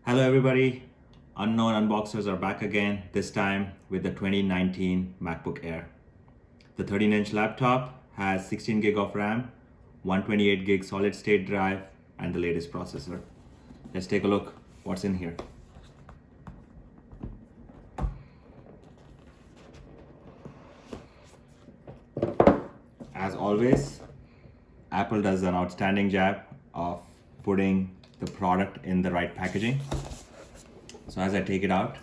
Hello everybody, unknown unboxers are back again, this time with the 2019 MacBook Air. The 13-inch laptop has 16 gig of RAM, 128 gig solid state drive, and the latest processor. Let's take a look what's in here. As always, Apple does an outstanding job of putting the product in the right packaging. So as I take it out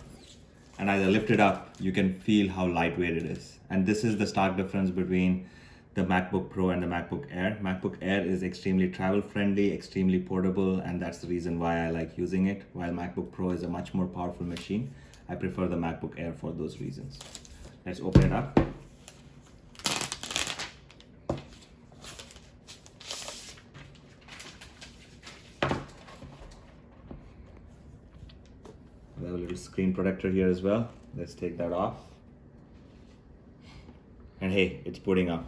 and as I lift it up, you can feel how lightweight it is. And this is the stark difference between the MacBook Pro and the MacBook Air. MacBook Air is extremely travel friendly, extremely portable, and that's the reason why I like using it. While MacBook Pro is a much more powerful machine, I prefer the MacBook Air for those reasons. Let's open it up. We have a little screen protector here as well. Let's take that off. And hey, it's booting up.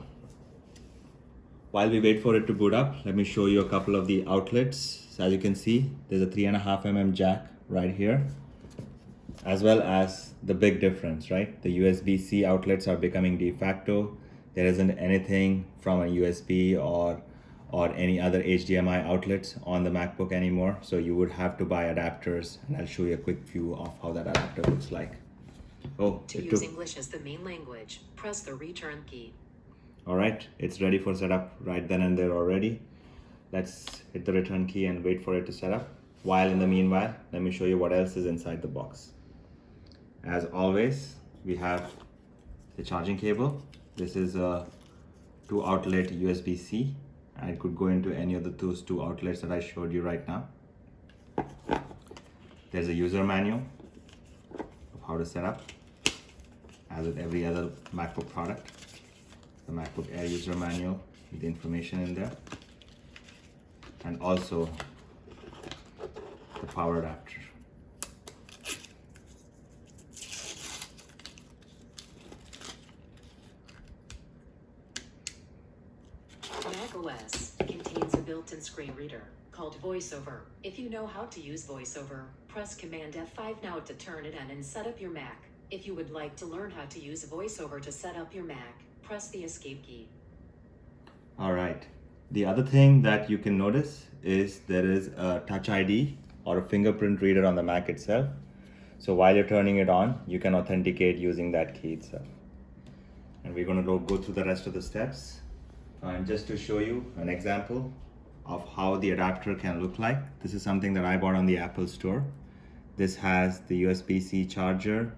While we wait for it to boot up, let me show you a couple of the outlets. So as you can see, there's a 3.5mm jack right here, as well as the big difference, right? The USB-C outlets are becoming de facto. There isn't anything from a USB or any other HDMI outlets on the MacBook anymore. So you would have to buy adapters, and I'll show you a quick view of how that adapter looks like. To use English as the main language, press the return key. All right, it's ready for setup right then and there already. Let's hit the return key and wait for it to set up. While in the meanwhile, let me show you what else is inside the box. As always, we have the charging cable. This is a 2-outlet USB-C. And it could go into any of those 2 outlets that I showed you right now. There's a user manual of how to set up, as with every other MacBook product. The MacBook Air user manual with the information in there, and also the power adapter. macOS contains a built-in screen reader called VoiceOver. If you know how to use VoiceOver, press Command F5 now to turn it on and set up your Mac. If you would like to learn how to use VoiceOver to set up your Mac, press the Escape key. All right. The other thing that you can notice is there is a Touch ID or a fingerprint reader on the Mac itself. So while you're turning it on, you can authenticate using that key itself. And we're going to go through the rest of the steps. And just to show you an example of how the adapter can look like, this is something that I bought on the Apple Store. This has the USB-C charger,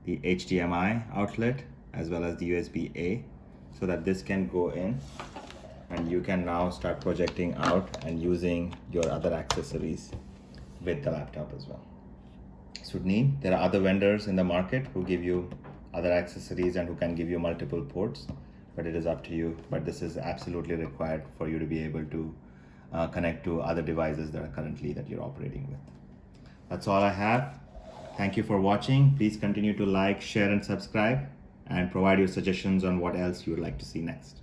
the HDMI outlet, as well as the USB-A, so that this can go in and you can now start projecting out and using your other accessories with the laptop as well. So neat. There are other vendors in the market who give you other accessories and who can give you multiple ports, but it is up to you. But this is absolutely required for you to be able to connect to other devices that are currently that you're operating with. That's all I have. Thank you for watching. Please continue to like, share, and subscribe, and provide your suggestions on what else you would like to see next.